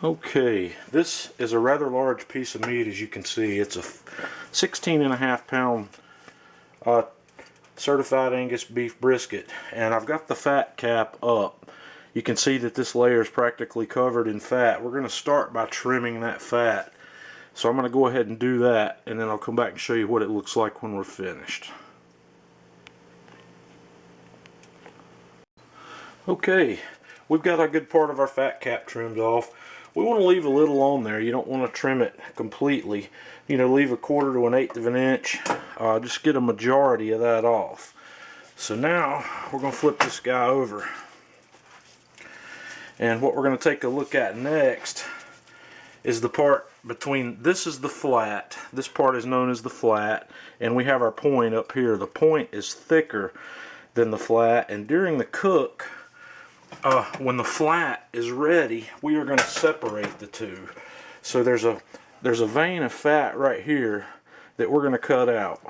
Okay, this is a rather large piece of meat, as you can see. It's a 16.5 pound certified Angus beef brisket, and I've got the fat cap up. You can see that this layer is practically covered in fat. We're going to start by trimming that fat. So I'm going to go ahead and do that, and then I'll come back and show you what it looks like when we're finished. Okay, we've got a good part of our fat cap trimmed off. We want to leave a little on there. You don't want to trim it completely. You know, leave 1/4 to 1/8 of an inch. Just get a majority of that off. So now we're going to flip this guy over. And what we're going to take a look at next is the part between, this is the flat. This part is known as the flat. And we have our point up here. The point is thicker than the flat. And during the cook, when the flat is ready, we are going to separate the two. So there's a vein of fat right here that we're going to cut out.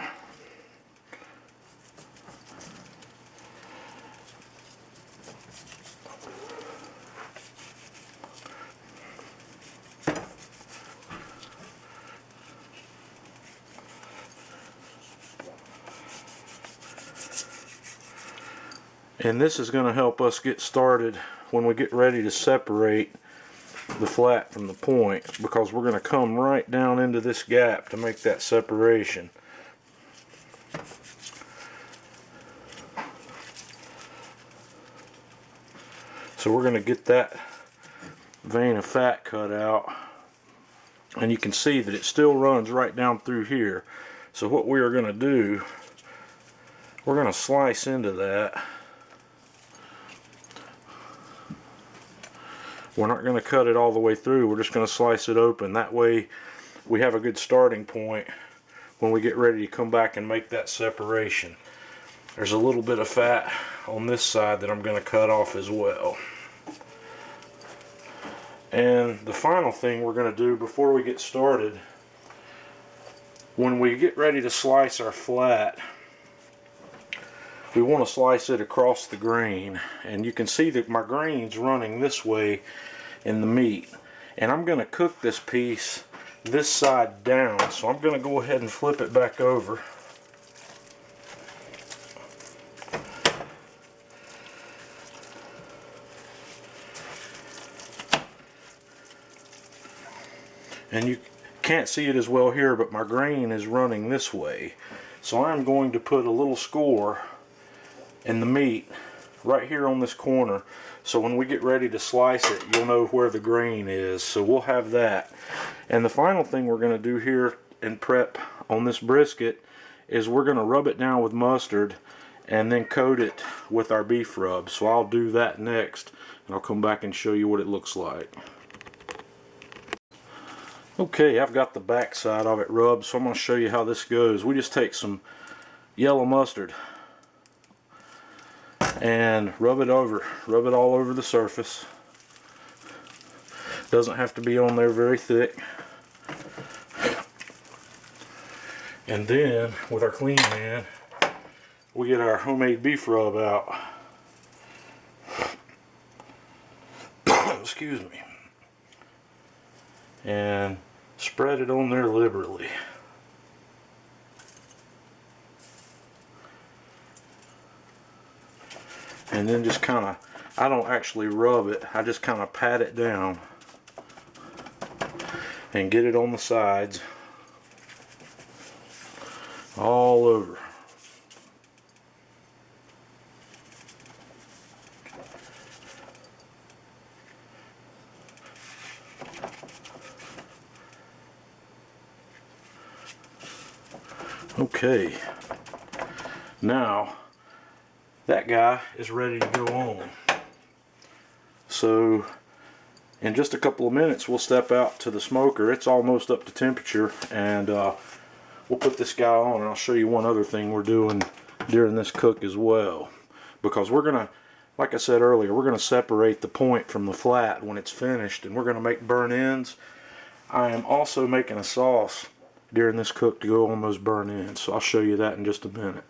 And this is going to help us get started when we get ready to separate the flat from the point, because we're going to come right down into this gap to make that separation. So we're going to get that vein of fat cut out, and you can see that it still runs right down through here. So what we are going to do, we're going to slice into that. We're not going to cut it all the way through, we're just going to slice it open. That way we have a good starting point when we get ready to come back and make that separation. There's a little bit of fat on this side that I'm going to cut off as well. And the final thing we're going to do before we get started, when we get ready to slice our flat, we want to slice it across the grain, and you can see that my grain's running this way in the meat, and I'm going to cook this piece this side down, so I'm going to go ahead and flip it back over. And you can't see it as well here, but my grain is running this way, so I'm going to put a little score in the meat right here on this corner, so when we get ready to slice it, you'll know where the grain is. So we'll have that. And the final thing we're going to do here and prep on this brisket is we're going to rub it down with mustard and then coat it with our beef rub. So I'll do that next, and I'll come back and show you what it looks like. Okay, I've got the back side of it rubbed, so I'm going to show you how this goes. We just take some yellow mustard and rub it all over the surface. Doesn't have to be on there very thick. And then with our clean man, we get our homemade beef rub out. Excuse me. And spread it on there liberally. And then just kind of, I don't actually rub it, I just kind of pat it down and get it on the sides all over. Okay, now that guy is ready to go on. So in just a couple of minutes we'll step out to the smoker. It's almost up to temperature, and we'll put this guy on, and I'll show you one other thing we're doing during this cook as well, because we're gonna, like I said earlier, we're gonna separate the point from the flat when it's finished, and we're gonna make burnt ends. I am also making a sauce during this cook to go on those burnt ends, so I'll show you that in just a minute.